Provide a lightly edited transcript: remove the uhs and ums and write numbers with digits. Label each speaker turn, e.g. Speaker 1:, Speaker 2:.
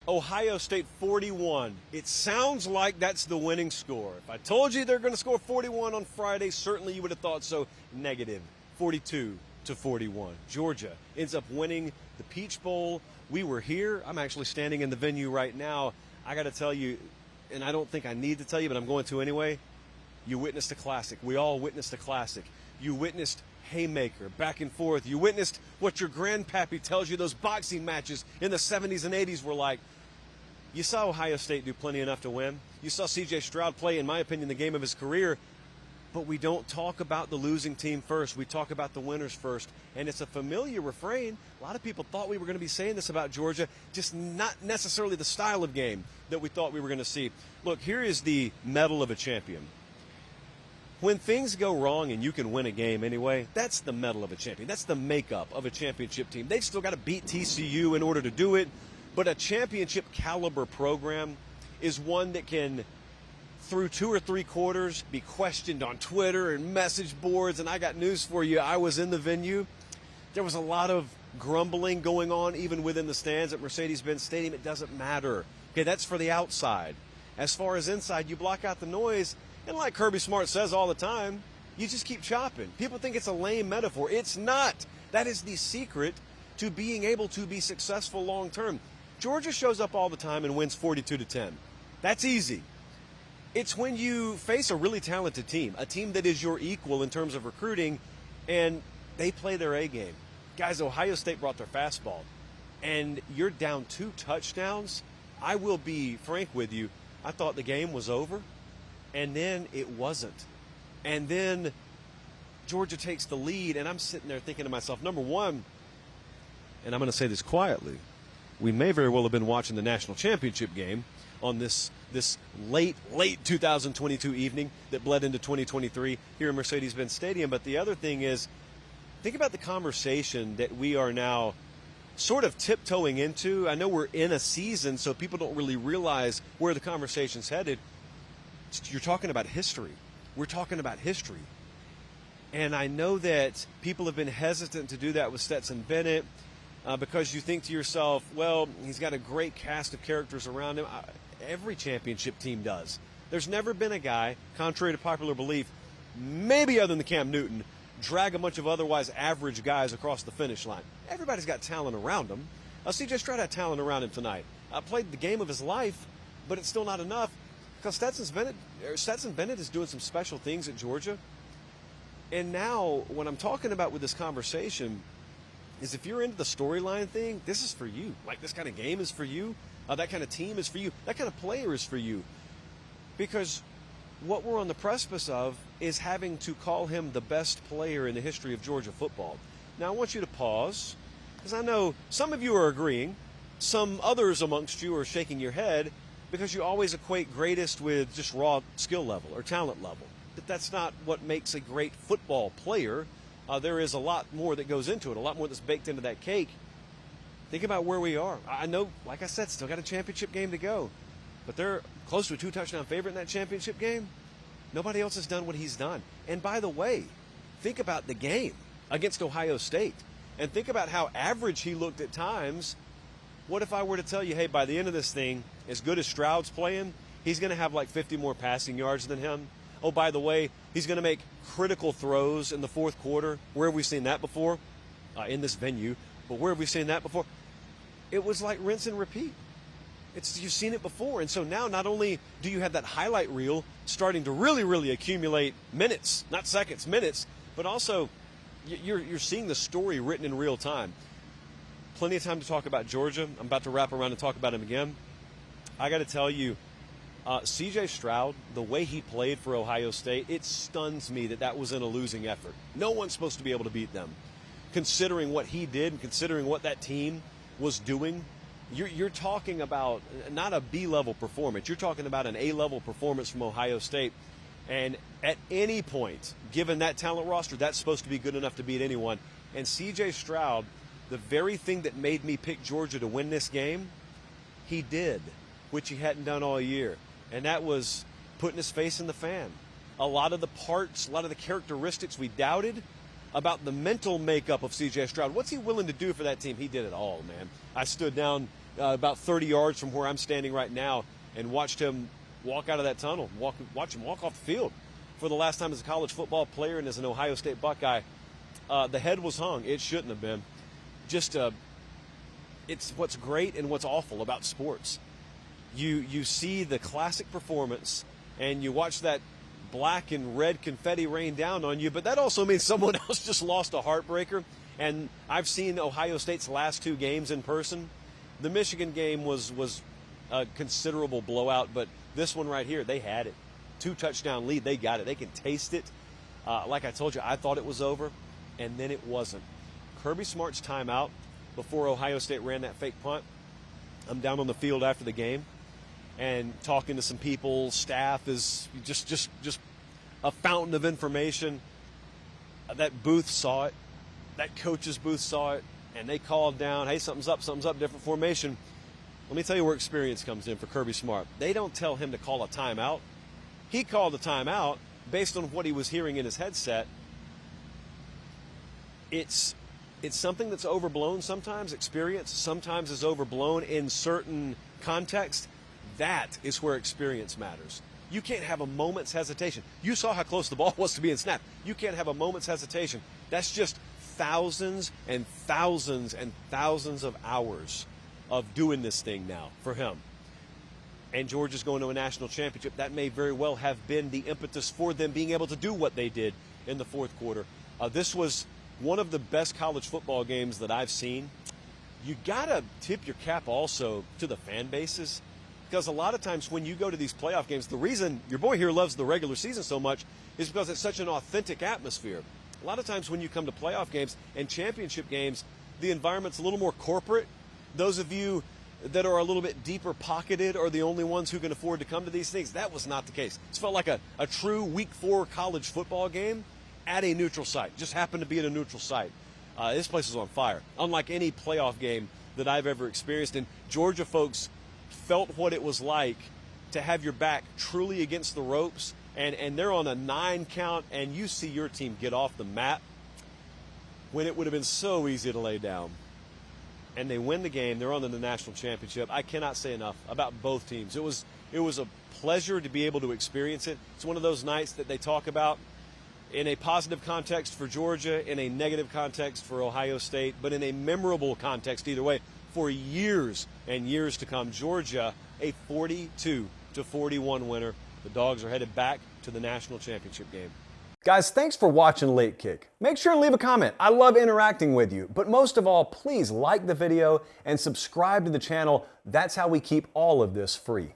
Speaker 1: Ohio State 41. It sounds like that's the winning score. If I told you they're going to score 41 on Friday, certainly you would have thought so. Negative. 42-41. Georgia ends up winning the Peach Bowl. We were here. I'm actually standing in the venue right now. I got to tell you, and I don't think I need to tell you, but I'm going to anyway. You witnessed a classic. We all witnessed a classic. You witnessed haymaker, back and forth. You witnessed what your grandpappy tells you those boxing matches in the 70s and 80s were like. You saw Ohio State do plenty enough to win. You saw C.J. Stroud play, in my opinion, the game of his career. But we don't talk about the losing team first. We talk about the winners first. And it's a familiar refrain. A lot of people thought we were going to be saying this about Georgia, just not necessarily the style of game that we thought we were going to see. Look, here is the medal of a champion. When things go wrong and you can win a game anyway, that's the medal of a champion. That's the makeup of a championship team. They've still got to beat TCU in order to do it. But a championship caliber program is one that can, through 2 or 3 quarters, be questioned on Twitter and message boards. And I got news for you. I was in the venue. There was a lot of grumbling going on even within the stands at Mercedes-Benz Stadium. It doesn't matter. Okay, that's for the outside. As far as inside, you block out the noise. And like Kirby Smart says all the time, you just keep chopping. People think it's a lame metaphor. It's not. That is the secret to being able to be successful long term. Georgia shows up all the time and wins 42-10. That's easy. It's when you face a really talented team, a team that is your equal in terms of recruiting, and they play their A game. Guys, Ohio State brought their fastball, and you're down 2 touchdowns. I will be frank with you. I thought the game was over, and then it wasn't. And then Georgia takes the lead, and I'm sitting there thinking to myself, number one, and I'm going to say this quietly, we may very well have been watching the national championship game on this late 2022 evening that bled into 2023 here in Mercedes-Benz Stadium. But the other thing is, think about the conversation that we are now sort of tiptoeing into. I know we're in a season, so people don't really realize where the conversation's headed. You're talking about history. We're talking about history. And I know that people have been hesitant to do that with Stetson Bennett. Because you think to yourself, well, he's got a great cast of characters around him. Every championship team does. There's never been a guy, contrary to popular belief, maybe other than Cam Newton, drag a bunch of otherwise average guys across the finish line. Everybody's got talent around him. C.J. Stroud had talent around him tonight. Played the game of his life, but it's still not enough because Stetson Bennett is doing some special things at Georgia. And now, what I'm talking about with this conversation is if you're into the storyline thing, this is for you. Like, this kind of game is for you. That kind of team is for you. That kind of player is for you. Because what we're on the precipice of is having to call him the best player in the history of Georgia football. Now, I want you to pause, because I know some of you are agreeing. Some others amongst you are shaking your head because you always equate greatest with just raw skill level or talent level. But that's not what makes a great football player. There is a lot more that goes into it, a lot more that's baked into that cake. Think about where we are. I know, like I said, still got a championship game to go. But they're close to a 2-touchdown favorite in that championship game. Nobody else has done what he's done. And by the way, think about the game against Ohio State. And think about how average he looked at times. What if I were to tell you, hey, by the end of this thing, as good as Stroud's playing, he's going to have like 50 more passing yards than him. Oh, by the way, he's going to make critical throws in the fourth quarter. Where have we seen that before? In this venue. But where have we seen that before? It was like rinse and repeat. You've seen it before. And so now not only do you have that highlight reel starting to really, really accumulate minutes, not seconds, minutes, but also you're seeing the story written in real time. Plenty of time to talk about Georgia. I'm about to wrap around and talk about him again. I got to tell you, C.J. Stroud, the way he played for Ohio State, it stuns me that was in a losing effort. No one's supposed to be able to beat them. Considering what he did and considering what that team was doing, you're talking about not a B-level performance. You're talking about an A-level performance from Ohio State. And at any point, given that talent roster, that's supposed to be good enough to beat anyone. And C.J. Stroud, the very thing that made me pick Georgia to win this game, he did, which he hadn't done all year. And that was putting his face in the fan. A lot of the parts, a lot of the characteristics we doubted about the mental makeup of C.J. Stroud. What's he willing to do for that team? He did it all, man. I stood down about 30 yards from where I'm standing right now and watched him walk out of that tunnel, watch him walk off the field for the last time as a college football player and as an Ohio State Buckeye. The head was hung. It shouldn't have been. Just it's what's great and what's awful about sports. You see the classic performance and you watch that black and red confetti rain down on you, but that also means someone else just lost a heartbreaker. And I've seen Ohio State's last 2 games in person. The Michigan game was a considerable blowout, but this one right here, they had it. 2-touchdown lead, they got it. They can taste it. Like I told you, I thought it was over, and then it wasn't. Kirby Smart's timeout before Ohio State ran that fake punt. I'm down on the field after the game and talking to some people. Staff is just a fountain of information. That booth saw it. That coach's booth saw it, and they called down, hey, something's up, different formation. Let me tell you where experience comes in for Kirby Smart. They don't tell him to call a timeout. He called a timeout based on what he was hearing in his headset. It's something that's overblown sometimes. Experience sometimes is overblown in certain contexts. That is where experience matters. You can't have a moment's hesitation. You saw how close the ball was to being snapped. You can't have a moment's hesitation. That's just thousands and thousands and thousands of hours of doing this thing now for him. And Georgia's going to a national championship. That may very well have been the impetus for them being able to do what they did in the fourth quarter. This was one of the best college football games that I've seen. You got to tip your cap also to the fan bases, because a lot of times when you go to these playoff games, the reason your boy here loves the regular season so much is because it's such an authentic atmosphere. A lot of times when you come to playoff games and championship games, the environment's a little more corporate. Those of you that are a little bit deeper pocketed are the only ones who can afford to come to these things. That was not the case. It felt like a true Week 4 college football game at a neutral site. Just happened to be at a neutral site. This place was on fire, unlike any playoff game that I've ever experienced. And Georgia folks felt what it was like to have your back truly against the ropes, and they're on a 9 count, and you see your team get off the mat when it would have been so easy to lay down. And they win the game. They're on to the national championship. I cannot say enough about both teams. It was a pleasure to be able to experience it. It's one of those nights that they talk about in a positive context for Georgia, in a negative context for Ohio State, but in a memorable context either way for years and years to come. Georgia, a 42-41 winner. The Dogs are headed back to the national championship game.
Speaker 2: Guys, thanks for watching Late Kick. Make sure and leave a comment. I love interacting with you. But most of all, please like the video and subscribe to the channel. That's how we keep all of this free.